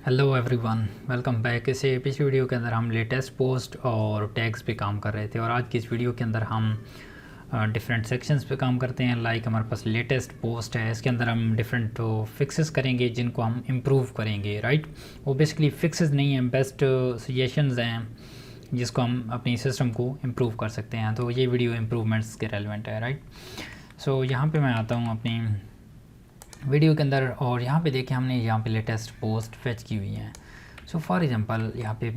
Hello everyone, welcome back. इसे पिछली video के अंदर हम लेटेस्ट पोस्ट और टैग्स पे काम कर रहे थे और आज की इस वीडियो के अंदर हम डिफरेंट सेक्शंस पे काम करते हैं। लाइक हमारे पास लेटेस्ट पोस्ट है, इसके अंदर हम डिफरेंट फिक्सेस करेंगे जिनको हम इम्प्रूव करेंगे। राइट, वो बेसिकली फिक्सेस नहीं हैं, बेस्ट सजेशंस हैं जिसको हम अपनी सिस्टम को इम्प्रूव कर सकते हैं। तो ये वीडियो इम्प्रूवमेंट्स के रेलिवेंट है। राइट, सो यहाँ पे मैं आता हूँ अपनी वीडियो के अंदर और यहाँ पे देखिए हमने यहाँ पे लेटेस्ट पोस्ट फेच की हुई हैं। सो फॉर एग्जांपल यहाँ पे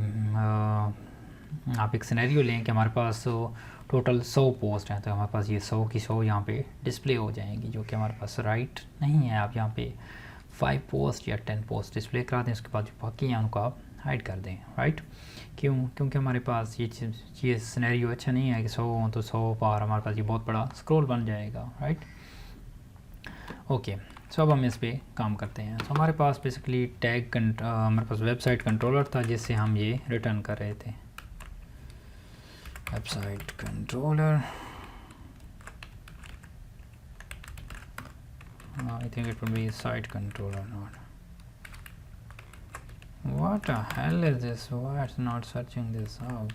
आप एक सिनेरियो लें कि हमारे पास टोटल 100 पोस्ट हैं, तो हमारे पास ये 100 की 100 यहाँ पे डिस्प्ले हो जाएंगी, जो कि हमारे पास राइट नहीं है। आप यहाँ पे 5 पोस्ट या 10 पोस्ट डिस्प्ले करा दें, उसके बाद जो बाकी हैं उनको आप हाइड कर दें। राइट, क्योंकि हमारे पास ये सिनेरियो अच्छा नहीं है कि 100 हो तो 100 बार हमारे पास ये बहुत बड़ा स्क्रॉल बन जाएगा। Right, okay. सो अब हम इस पर काम करते हैं। तो हमारे पास बेसिकली हमारे पास वेबसाइट कंट्रोलर था जिससे हम ये रिटर्न कर रहे थे। Website controller, I think it will be site controller not. What the hell is this? Why it's not searching this out?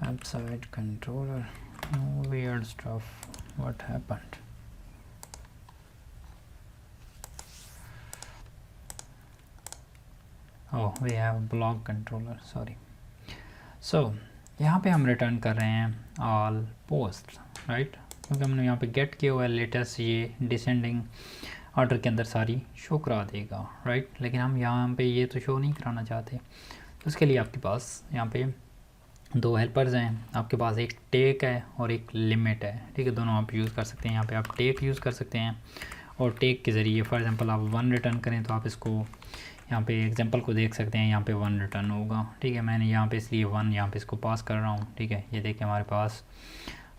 Website controller, weird stuff. What happened? Oh, we have blog controller, sorry. So यहाँ पे हम return कर रहे हैं all post. Right, क्योंकि हमने यहाँ पे गेट किया हुआ है लेटेस्ट, ये डिसेंडिंग ऑर्डर के अंदर सारी शो करा देगा। राइट, लेकिन हम यहाँ पे ये तो शो नहीं कराना चाहते, तो उसके लिए आपके पास यहाँ पे दो हेल्पर्स हैं। आपके पास एक टेक है और एक लिमिट है। ठीक है, दोनों आप यूज़ कर सकते हैं। यहाँ पे आप टेक यूज़ कर सकते हैं और टेक के ज़रिए फॉर एग्जांपल आप 1 रिटर्न करें तो आप इसको यहाँ पे एग्जांपल को देख सकते हैं, यहाँ पे 1 रिटर्न होगा। ठीक है, मैंने यहाँ पे इसलिए 1 यहाँ पे इसको पास कर रहा हूँ। ठीक है, ये देखिए हमारे पास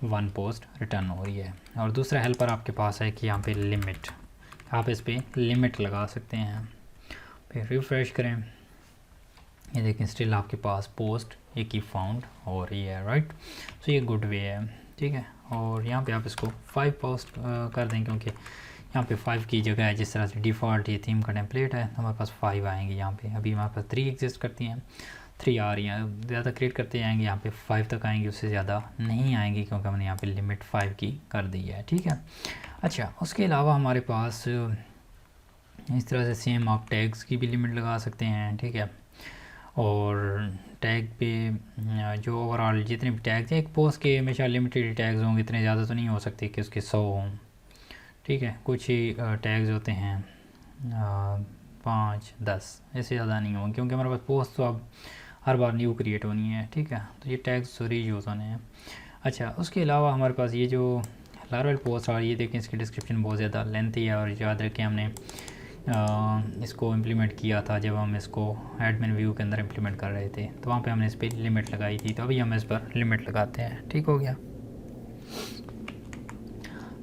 1 पोस्ट रिटर्न हो रही है। और दूसरा हेल्पर आपके पास है कि यहाँ पे लिमिट, आप इस पर लिमिट लगा सकते हैं। फिर रिफ़्रेश करें, ये देखें स्टिल आपके पास पोस्ट एक ही फाउंड हो रही है। राइट, तो ये गुड वे है। ठीक है, और यहाँ पे आप इसको 5 पोस्ट कर दें, क्योंकि यहाँ पे 5 की जगह है, जिस तरह से डिफ़ॉल्ट ये थीम का टेम्पलेट है, तो हमारे पास 5 आएंगी। यहाँ पे अभी हमारे पास 3 एग्जिस्ट करती हैं, 3 आ रही हैं, ज़्यादा क्रिएट करते जाएंगे यहाँ पे 5 तक आएंगी, उससे ज़्यादा नहीं आएंगी क्योंकि हमने यहाँ पे लिमिट 5 की कर दी है। ठीक है, अच्छा, उसके अलावा हमारे पास इस तरह से सेम आप टैग्स की भी लिमिट लगा सकते हैं। ठीक है, और टैग पे जो ओवरऑल जितने भी टैग्स हैं, एक पोस्ट के हमेशा लिमिटेड टैग्स होंगे, इतने ज़्यादा तो नहीं हो सकते कि उसके 100 हों। ठीक है, कुछ ही टैग्स होते हैं 5 10, इससे ज़्यादा नहीं होंगे, क्योंकि हमारे पास पोस्ट तो अब हर बार न्यू क्रिएट होनी है। ठीक है, तो ये टैग्स रीयूज़ होने हैं। अच्छा, उसके अलावा हमारे पास ये जो लार्वल पोस्ट और ये देखें, इसकी डिस्क्रिप्शन बहुत ज़्यादा लेंथी है। और याद रखें हमने इसको इम्प्लीमेंट किया था जब हम इसको एडमिन व्यू के अंदर इम्प्लीमेंट कर रहे थे, तो वहाँ पे हमने इस पर लिमिट लगाई थी, तो अभी हम इस पर लिमिट लगाते हैं। ठीक हो गया।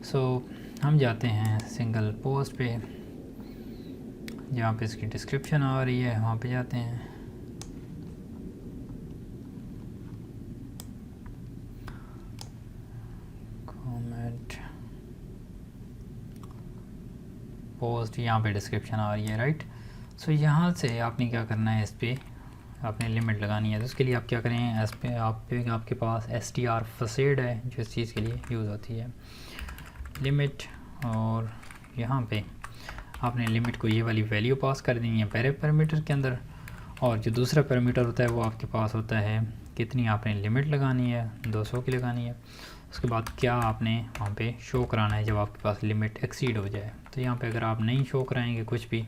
सो हम जाते हैं सिंगल पोस्ट पे, जहाँ पे इसकी डिस्क्रिप्शन आ रही है, वहाँ पे जाते हैं। कमेंट पोस्ट, यहाँ पे डिस्क्रिप्शन आ रही है। राइट, सो यहाँ से आपने क्या करना है, इस पर आपने लिमिट लगानी है। तो उसके लिए आप क्या करें, इस पर आपके पास str facade है जो इस चीज़ के लिए यूज़ होती है, लिमिट। और यहाँ पे आपने लिमिट को ये वाली वैल्यू पास कर देनी है पहले पैरामीटर के अंदर, और जो दूसरा पैरामीटर होता है वो आपके पास होता है कितनी आपने लिमिट लगानी है, 200 की लगानी है। उसके बाद क्या आपने वहाँ पे शो कराना है जब आपके पास लिमिट एक्सीड हो जाए। तो यहाँ पे अगर आप नहीं शो कराएंगे कुछ भी,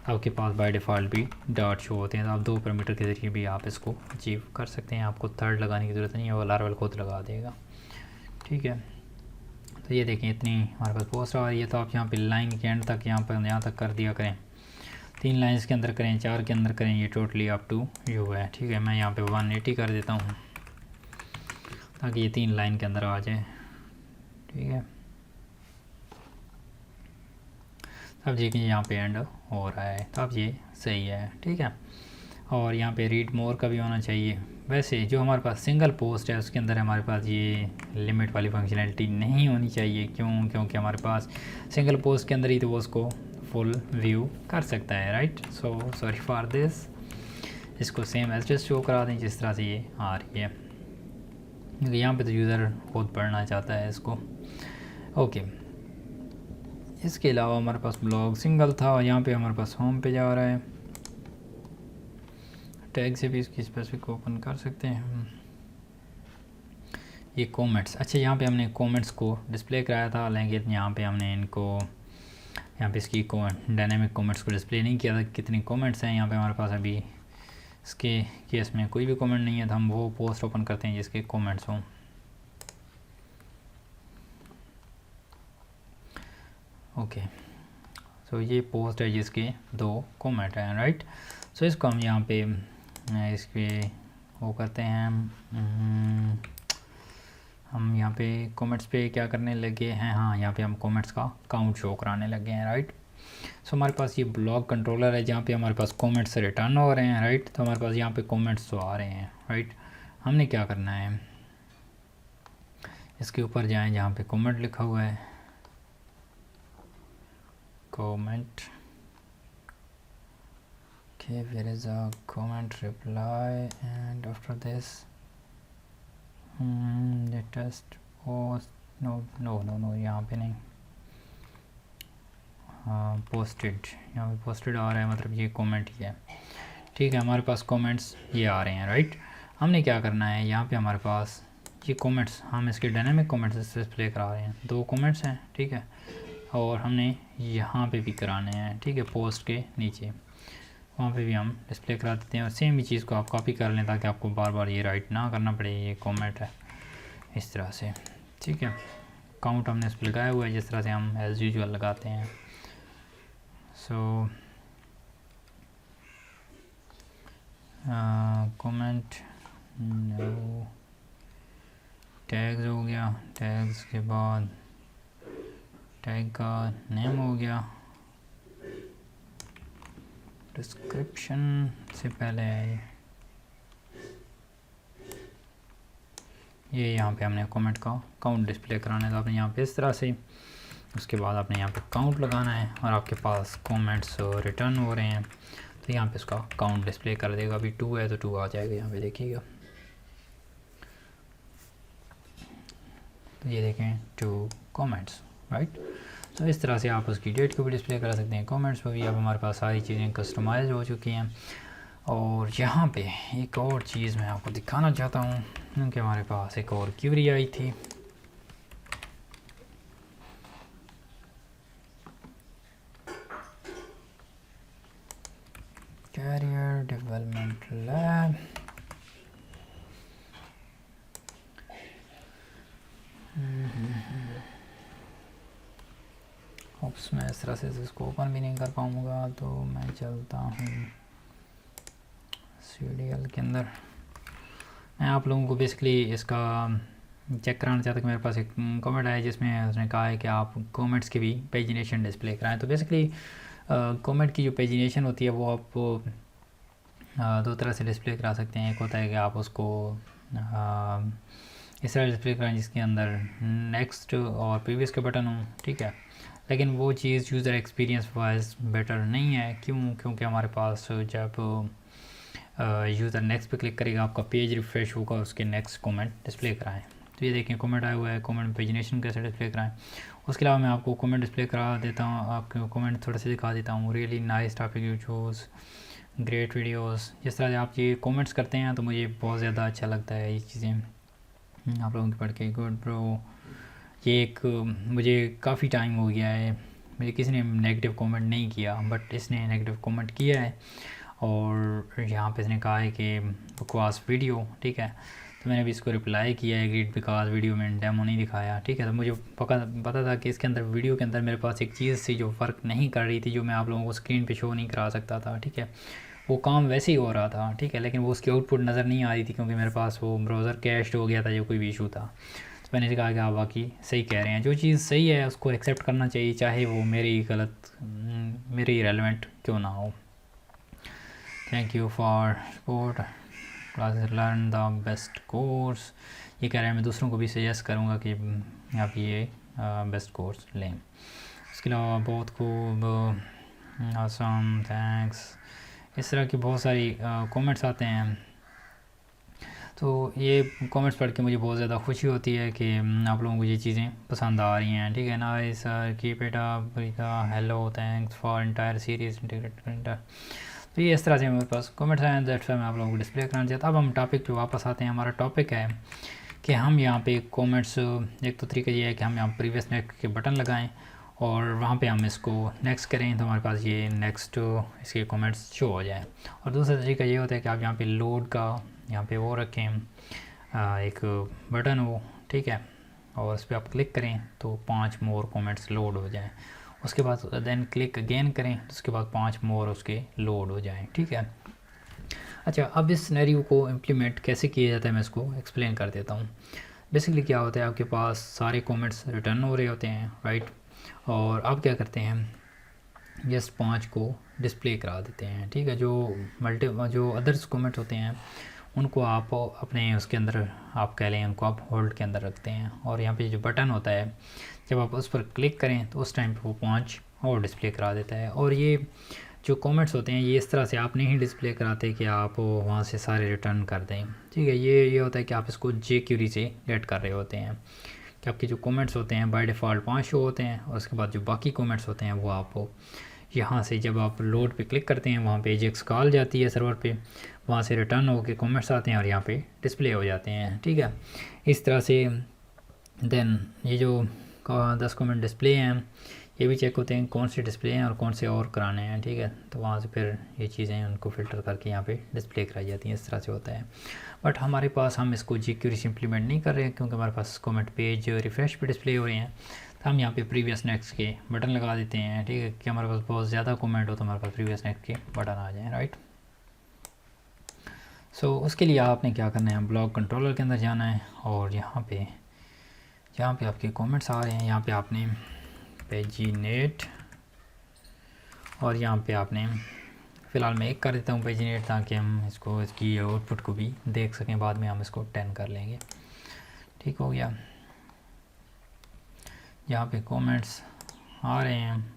आपके पास बाय डिफ़ॉल्ट भी डॉट शो होते हैं, तो आप 2 पैरामीटर के ज़रिए भी आप इसको अचीव कर सकते हैं। आपको थर्ड लगाने की ज़रूरत नहीं है, वो लार्वल खुद लगा देगा। ठीक है, तो ये देखें इतनी हमारे पास पोस्ट आ रही है। तो आप यहाँ पे लाइन के एंड तक यहाँ तक कर दिया करें, 3 लाइन्स के अंदर करें, 4 के अंदर करें, ये टोटली अप टू यू है। ठीक है, मैं यहाँ पे 180 कर देता हूँ ताकि ये 3 लाइन के अंदर आ जाए। ठीक है, अब देखिए यहाँ पे एंड हो रहा है, तो अब ये सही है। ठीक है, और यहाँ पे रीड मोर का भी होना चाहिए। वैसे जो हमारे पास सिंगल पोस्ट है उसके अंदर हमारे पास ये लिमिट वाली फंक्शनैलिटी नहीं होनी चाहिए। क्योंकि हमारे पास सिंगल पोस्ट के अंदर ही तो वो उसको फुल व्यू कर सकता है, right. So sorry for this, इसको सेम एज जस्ट शो करा दें जिस तरह से ये आ रही है, क्योंकि यहाँ पे तो यूज़र खुद पढ़ना चाहता है इसको। ओके, इसके अलावा हमारे पास ब्लॉग सिंगल था, यहाँ पे हमारे पास होम पे जा रहा है। टैग से भी इसकी स्पेसिफिक ओपन कर सकते हैं हम। ये कमेंट्स, अच्छा यहाँ पे हमने कमेंट्स को डिस्प्ले कराया था, लेकिन यहाँ पे हमने इनको यहाँ पे इसकी डायनेमिक कमेंट्स को डिस्प्ले नहीं किया था। कितने कमेंट्स हैं यहाँ पे हमारे पास, अभी इसके केस में कोई भी कमेंट नहीं है, तो हम वो पोस्ट ओपन करते हैं जिसके कमेंट्स हों। ओके, सो ये पोस्ट है जिसके 2 कमेंट हैं, राइट। सो इसको हम यहाँ पे इसके वो करते हैं, हम यहाँ पे कमेंट्स पे क्या करने लगे हैं, हाँ यहाँ पे हम कमेंट्स का काउंट शो कराने लगे हैं, राइट। सो हमारे पास ये ब्लॉग कंट्रोलर है जहाँ पे हमारे पास कमेंट्स रिटर्न हो रहे हैं, राइट। तो हमारे पास यहाँ पे कमेंट्स तो आ रहे हैं, राइट। हमने क्या करना है, इसके ऊपर जाएं जहाँ पे कमेंट लिखा हुआ है, comment, okay, where is a comment reply, and after this latest post, no यहाँ पे नहीं, पोस्टेड, यहाँ पे पोस्टेड आ रहा है, मतलब ये कमेंट ही है, ठीक है। हमारे पास कमेंट्स ये आ रहे हैं, राइट। हमने क्या करना है, यहाँ पे हमारे पास ये कमेंट्स, हम इसके डायनेमिक कमेंट्स डिस्प्ले करा रहे हैं। 2 कमेंट्स हैं, ठीक है, और हमने यहाँ पे भी कराने हैं, ठीक है। पोस्ट के नीचे वहाँ पे भी हम डिस्प्ले करा देते हैं, और सेम ही चीज़ को आप कॉपी कर लें ताकि आपको बार बार ये राइट ना करना पड़े। ये कमेंट है इस तरह से, ठीक है। काउंट हमने इस पर लगाया हुआ है जिस तरह से हम एज यूजुअल लगाते हैं। सो कमेंट नो, टैग्स हो गया, टैग्स के बाद टैग का नेम हो गया, डिस्क्रिप्शन से पहले ये यहाँ पे हमने कमेंट का काउंट डिस्प्ले कराना है, तो आपने यहाँ पे इस तरह से, उसके बाद आपने यहाँ पे काउंट लगाना है, और आपके पास कमेंट्स रिटर्न हो रहे हैं तो यहाँ पे इसका काउंट डिस्प्ले कर देगा। अभी 2 है तो 2 आ जाएगा, यहाँ पे देखिएगा, तो ये देखें 2 कमेंट्स, राइट। तो इस तरह से आप उसकी डेट को भी डिस्प्ले कर सकते हैं, कमेंट्स पर भी। अब हमारे पास सारी चीज़ें कस्टमाइज हो चुकी हैं। और यहाँ पे एक और चीज़ मैं आपको दिखाना चाहता हूँ, क्योंकि हमारे पास एक और क्वेरी आई थी, कैरियर डेवलपमेंट लैब। होप्स मैं इस तरह से इसको ओपन भी नहीं कर पाऊँगा, तो मैं चलता हूँ सीरियल के अंदर। मैं आप लोगों को बेसिकली इसका चेक कराना चाहता कि मेरे पास एक कमेंट आया जिसमें उसने कहा है कि आप कमेंट्स की भी पेजिनेशन डिस्प्ले कराएं। तो बेसिकली कमेंट की जो पेजिनेशन होती है वो आप 2 तरह से डिस्प्ले करा सकते हैं। एक होता है कि आप उसको इस तरह डिस्प्ले कराएं जिसके अंदर नेक्स्ट और प्रीवियस के बटन हों, ठीक है। लेकिन वो चीज़ यूज़र एक्सपीरियंस वाइज बेटर नहीं है। क्यों? क्योंकि हमारे पास जब यूज़र नेक्स्ट पे क्लिक करेगा आपका पेज रिफ्रेश होगा, उसके नेक्स्ट कमेंट डिस्प्ले कराएं। तो ये देखें कमेंट आया हुआ है, कमेंट पेजिनेशन कैसे डिस्प्ले कराएं। उसके अलावा मैं आपको कमेंट डिस्प्ले करा देता हूँ, आपको कमेंट थोड़ा सा दिखा देता हूँ। Really nice topic you choose, great videos. जिस तरह से आप ये कमेंट्स करते हैं तो मुझे बहुत ज़्यादा अच्छा लगता है ये चीज़ें आप लोगों की पढ़ के। गुड ब्रो, ये एक मुझे काफ़ी टाइम हो गया है, मुझे किसी ने नेगेटिव कमेंट नहीं किया, बट इसने नेगेटिव कमेंट किया है और यहाँ पे इसने कहा है कि बकवास वीडियो, ठीक है। तो मैंने भी इसको रिप्लाई किया है, ग्रेट बिकॉज वीडियो में डेमो नहीं दिखाया, ठीक है। तो मुझे पता था कि इसके अंदर वीडियो के अंदर मेरे पास एक चीज़ थी जो वर्क नहीं कर रही थी, जो मैं आप लोगों को स्क्रीन पे शो नहीं करा सकता था, ठीक है। वो काम वैसे ही हो रहा था, ठीक है, लेकिन वो उसकी आउटपुट नज़र नहीं आ रही थी क्योंकि मेरे पास वो ब्राउज़र कैश्ड हो गया था, जो कोई भी इशू था। तो मैंने कहा कि आप बाकी सही कह रहे हैं, जो चीज़ सही है उसको एक्सेप्ट करना चाहिए, चाहे वो मेरी रेलेवेंट क्यों ना हो। Thank you for support classes learn the best course. ये कह रहे हैं मैं दूसरों को भी सजेस्ट करूँगा कि आप ये बेस्ट कोर्स लें। उसके अलावा बहुत खूब awesome, थैंक्स, इस तरह की बहुत सारी कमेंट्स आते हैं। तो ये कमेंट्स पढ़ के मुझे बहुत ज़्यादा खुशी होती है कि आप लोगों को ये चीज़ें पसंद आ रही हैं। ठीक है ना sir, keep it up, hello, thanks for entire series integrated. तो ये इस तरह से मेरे पास कमेंट्स आए, दैट्स मैं आप लोगों को डिस्प्ले करना चाहता। अब हम टॉपिक पे वापस आते हैं। हमारा टॉपिक है कि हम यहाँ पे कमेंट्स, एक तो तरीका ये है कि हम यहाँ प्रीवियस नेक्स्ट के बटन लगाएं और वहाँ पे हम इसको नेक्स्ट करें तो हमारे पास ये नेक्स्ट इसके कमेंट्स शो हो जाए। और दूसरा तरीका ये होता है कि आप यहाँ पे लोड का यहाँ पे वो रखें, एक बटन हो, ठीक है, और उस पर आप क्लिक करें तो 5 मोर कमेंट्स लोड हो जाएं। उसके बाद देन क्लिक अगेन करें तो उसके बाद 5 मोर उसके लोड हो जाएं। ठीक है। अच्छा, अब इस सिनेरियो को इम्प्लीमेंट कैसे किया जाता है मैं इसको एक्सप्लेन कर देता हूँ। बेसिकली क्या होता है, आपके पास सारे कमेंट्स रिटर्न हो रहे होते हैं, राइट, और आप क्या करते हैं, जस्ट 5 को डिस्प्ले करा देते हैं। ठीक है, जो अदर्स कमेंट्स होते हैं उनको आप अपने उसके अंदर आप कह लें उनको आप होल्ड के अंदर रखते हैं, और यहाँ पे जो बटन होता है जब आप उस पर क्लिक करें तो उस टाइम पे वो 5 और डिस्प्ले करा देता है। और ये जो कमेंट्स होते हैं ये इस तरह से आप नहीं डिस्प्ले कराते कि आप वहाँ से सारे रिटर्न कर दें। ठीक है, ये होता है कि आप इसको jQuery से गेट कर रहे होते हैं कि आपके जो कमेंट्स होते हैं बाय डिफ़ॉल्ट 5 शो होते हैं, और उसके बाद जो बाकी कमेंट्स होते हैं वो आप यहाँ से जब आप लोड पे क्लिक करते हैं वहाँ पे AJAX कॉल जाती है सर्वर पे, वहाँ से रिटर्न होकर कमेंट्स आते हैं और यहाँ पे डिस्प्ले हो जाते हैं। ठीक है, इस तरह से देन ये जो 10 कमेंट डिस्प्ले हैं ये भी चेक होते हैं कौन से डिस्प्ले हैं और कौन से और कराने हैं। ठीक है, तो वहाँ से फिर ये चीज़ें उनको फ़िल्टर करके यहाँ पे डिस्प्ले कराई जाती हैं। इस तरह से होता है, बट हमारे पास हम इसको jQuery से इम्प्लीमेंट नहीं कर रहे हैं क्योंकि हमारे पास कमेंट पेज रिफ़्रेश पे डिस्प्ले हो रहे हैं। तो हम यहाँ पे प्रीवियस नेक्स्ट के बटन लगा देते हैं। ठीक है, कि हमारे पास बहुत ज़्यादा कमेंट हो तो हमारे पास प्रीवियस नेक्स्ट के बटन आ जाएँ, राइट। सो उसके लिए आपने क्या करना है, ब्लॉक कंट्रोलर के अंदर जाना है और यहाँ पे आपके कमेंट्स आ रहे हैं यहाँ पे आपने पेजिनेट, और यहाँ पे आपने फ़िलहाल मैं 1 कर देता हूँ पेजिनेट ताकि हम इसको इसकी आउटपुट को भी देख सकें, बाद में हम इसको 10 कर लेंगे। ठीक हो गया, यहाँ पे कमेंट्स आ रहे हैं,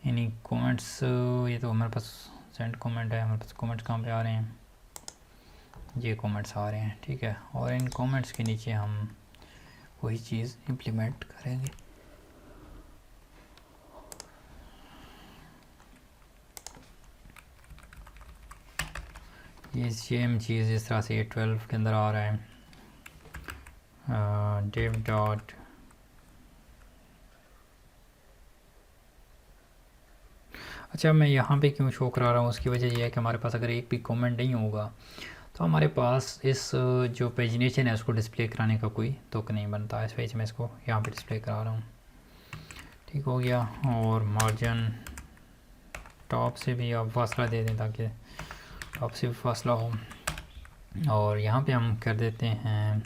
इन्हीं कमेंट्स, ये तो हमारे पास सेंड कमेंट है, हमारे पास कमेंट्स कहाँ पे आ रहे हैं, ये कमेंट्स आ रहे हैं। ठीक है, और इन कमेंट्स के नीचे हम वही चीज़ इम्प्लीमेंट करेंगे। ये सेम चीज़ इस तरह से 12 के अंदर आ रहा है, div डॉट अच्छा, मैं यहाँ पे क्यों शो करा रहा हूँ, उसकी वजह यह है कि हमारे पास अगर एक भी कमेंट नहीं होगा तो हमारे पास इस जो पेजिनेशन है उसको डिस्प्ले कराने का कोई तुक नहीं बनता। इस वजह से मैं इसको यहाँ पे डिस्प्ले करा रहा हूँ। ठीक हो गया, और मार्जिन टॉप से भी आप फासला दे दें ताकि टॉप से भी फासला हो, और यहाँ पे हम कर देते हैं,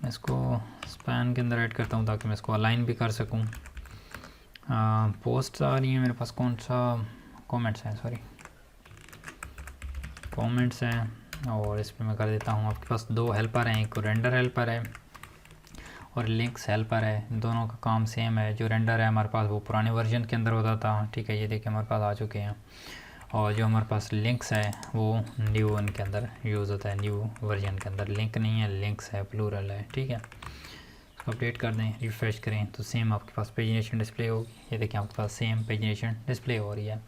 मैं इसको स्पैन के अंदर ऐड करता हूँ ताकि मैं इसको अलाइन भी कर सकूँ। पोस्ट आ रही है मेरे पास, कौन सा कमेंट्स हैं, सॉरी कमेंट्स हैं, और इस पर मैं कर देता हूँ आपके पास 2 हेल्पर हैं, एक रेंडर हेल्पर है और लिंक्स हेल्पर है। दोनों का काम सेम है। जो रेंडर है हमारे पास वो पुराने वर्जन के अंदर होता था, ठीक है, ये देखिए हमारे पास आ चुके हैं, और जो हमारे पास लिंक्स है वो न्यू वन के अंदर यूज़ होता है, न्यू वर्जन के अंदर लिंक नहीं है, लिंक्स है, प्लूरल है। ठीक है, अपडेट कर दें, रिफ़्रेश करें तो सेम आपके पास पेजिनेशन डिस्प्ले होगी। ये देखिए आपके पास सेम पेजिनेशन डिस्प्ले हो रही है।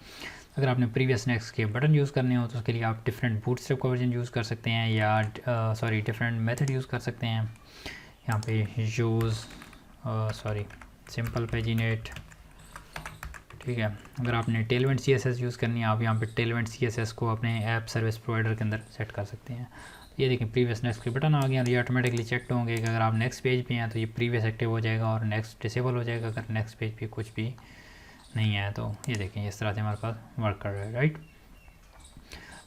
अगर आपने प्रीवियस नेक्स्ट के बटन यूज़ करने हो तो उसके लिए आप डिफरेंट बूटस्ट्रैप का वर्जन यूज़ कर सकते हैं, या डिफरेंट मेथड यूज़ कर सकते हैं। यहाँ पे यूज़ सिंपल पेजिनेट। ठीक है, अगर आपने टेलवेंट CSS यूज़ करनी है आप यहाँ पे टेलवेंट CSS को अपने ऐप सर्विस प्रोवाइडर के अंदर सेट कर सकते हैं। ये देखें प्रीवियस नेक्स्ट के बटन आ गए और ये ऑटोमेटिकली चेक होंगे कि अगर आप नेक्स्ट पेज पे हैं तो ये प्रीवियस एक्टिव हो जाएगा और नेक्स्ट डिसेबल हो जाएगा अगर नेक्स्ट पेज पे कुछ भी नहीं है। तो ये देखें इस तरह से हमारे पास वर्क कर रहा है, राइट।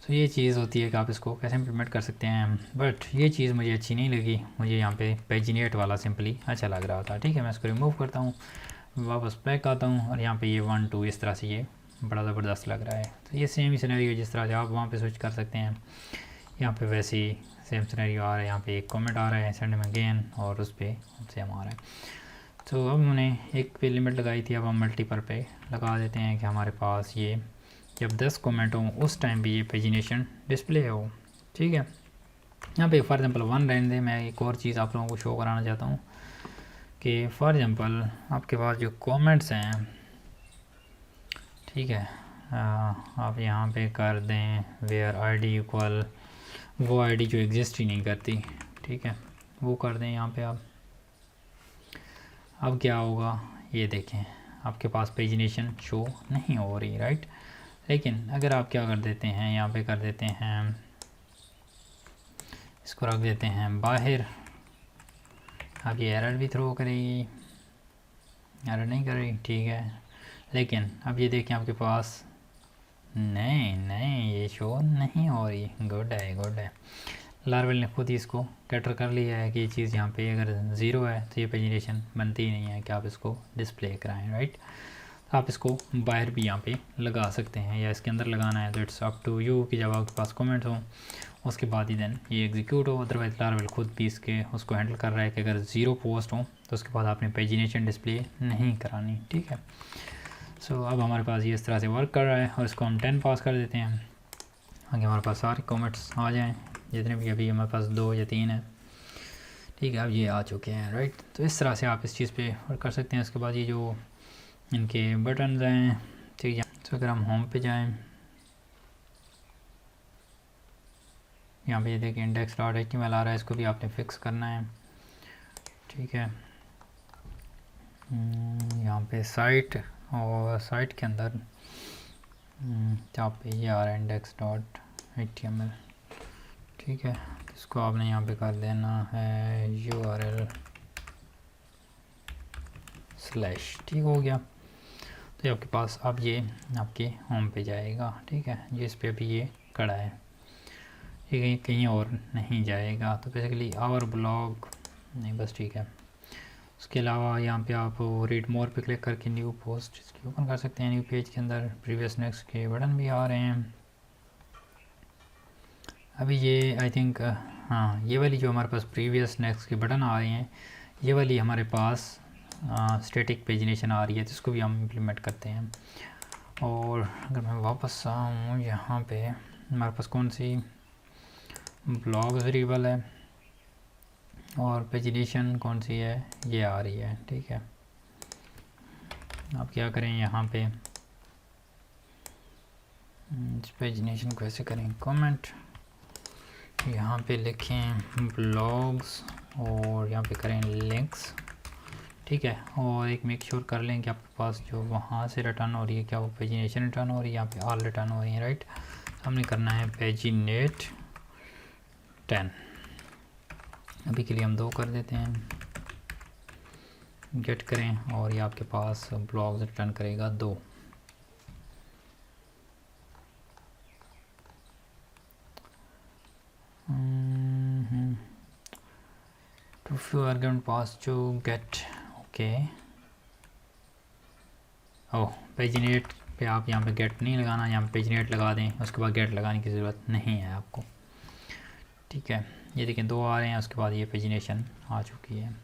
तो ये चीज़ होती है कि आप इसको कैसे इम्प्लीमेंट कर सकते हैं, बट ये चीज़ मुझे अच्छी नहीं लगी। मुझे यहाँ पे पेजिनेट वाला सिंपली अच्छा लग रहा था। ठीक है, मैं इसको रिमूव करता हूँ, वापस बैक आता हूँ, और यहाँ पे ये 1 2 इस तरह से ये बड़ा ज़बरदस्त लग रहा है। तो ये सेम ही सिनेरियो जिस तरह से आप वहाँ पे स्विच कर सकते हैं, यहाँ पे वैसे ही सेम सिनेरियो आ रहा है। यहाँ पे एक कमेंट आ रहा है सेंड में अगेन, और उस पर सेम आ रहा है। तो अब हमने एक पे लिमिट लगाई थी, अब हम मल्टीपल पे लगा देते हैं कि हमारे पास ये जब 10 कमेंट हो उस टाइम भी ये पेजिनेशन डिस्प्ले हो। ठीक है, यहाँ पे फॉर एग्जांपल 1 रहने दें। मैं एक और चीज़ आप लोगों को शो कराना चाहता हूँ कि फॉर एग्जांपल आपके पास जो कमेंट्स हैं, ठीक है, आप यहाँ पे कर दें वेयर आईडी इक्वल वो आईडी जो एग्जिस्ट ही नहीं करती, ठीक है, वो कर दें यहाँ पे आप। अब क्या होगा ये देखें, आपके पास पेजिनेशन शो नहीं हो रही, राइट। लेकिन अगर आप क्या कर देते हैं, यहाँ पे कर देते हैं, इसको रख देते हैं बाहर, अब ये एरर भी थ्रो करेगी, एरर नहीं कर रही, ठीक है। लेकिन अब ये देखें आपके पास नहीं ये शो नहीं हो रही। गुड है, गुड है। लार्वेल ने खुद ही इसको कैटर कर लिया है कि ये चीज़ यहाँ पे अगर ज़ीरो है तो ये पेजिनेशन बनती ही नहीं है कि आप इसको डिस्प्ले कराएं, राइट। तो आप इसको बाहर भी यहाँ पे लगा सकते हैं या इसके अंदर लगाना है तो इट्स अप टू यू कि जब आपके पास कमेंट हो उसके बाद ही देन ये एग्जीक्यूट हो। अदरवाइज लार्वेल खुद भी उसको हैंडल कर रहा है कि अगर ज़ीरो पोस्ट हो तो उसके बाद आपने पेजिनेशन डिस्प्ले नहीं करानी, ठीक है। सो अब हमारे पास ये इस तरह से वर्क कर रहा है और इसको हम 10 पास कर देते हैं आगे हमारे पास सारे कमेंट्स आ जाएँ, जितने भी अभी हमारे पास 2 या 3 है, ठीक है। अब ये आ चुके हैं, राइट। तो इस तरह से आप इस चीज़ पे वर्क कर सकते हैं। उसके बाद ये जो इनके बटन्स हैं, ठीक है, तो अगर हम होम पे जाएं, यहाँ पे ये देखिए index.html आ रहा है, इसको भी आपने फिक्स करना है, ठीक है। यहाँ पे साइट और साइट के अंदर यहाँ पे ये आ रहा है index.html, ठीक है। इसको आपने यहाँ पे कर देना है url/, ठीक हो गया। तो ये आपके पास अब ये आपके होम पे जाएगा, ठीक है, जिस पे भी ये खड़ा है, ये कहीं और नहीं जाएगा। तो बेसिकली आवर ब्लॉग नहीं, बस ठीक है। उसके अलावा यहाँ पे आप रीड मोर पे क्लिक करके न्यू पोस्ट इसकी ओपन कर सकते हैं। न्यू पेज के अंदर प्रीवियस नेक्स्ट के बटन भी आ रहे हैं। अभी ये आई थिंक हाँ, ये वाली जो हमारे पास प्रीवियस नेक्स्ट के बटन आ रहे हैं, ये वाली हमारे पास स्टैटिक पेजिनेशन आ रही है, तो इसको भी हम इम्प्लीमेंट करते हैं। और अगर मैं वापस आऊँ यहाँ पे, हमारे पास कौन सी ब्लॉग वेरिएबल है और पेजिनेशन कौन सी है, ये आ रही है, ठीक है। आप क्या करें, यहाँ पे इस पेजिनेशन को ऐसे करें, कमेंट यहाँ पे लिखें ब्लॉग्स और यहाँ पे करें लिंक्स, ठीक है। और एक मेक श्योर कर लें कि आपके पास जो वहाँ से रिटर्न हो रही है क्या वो पेजिनेशन रिटर्न हो रही है, यहाँ पे ऑल रिटर्न हो रही है, राइट। हमने करना है पेजिनेट 10, अभी के लिए हम 2 कर देते हैं, गेट करें और ये आपके पास ब्लॉग्स रिटर्न करेगा 2। To few argument pass to get, okay. Oh, paginate पे आप यहाँ पे गेट नहीं लगाना, यहाँ पे पेजिनेट लगा दें, उसके बाद गेट लगाने की ज़रूरत नहीं है आपको, ठीक है। ये देखिए 2 आ रहे हैं, उसके बाद ये पेजिनेशन आ चुकी है।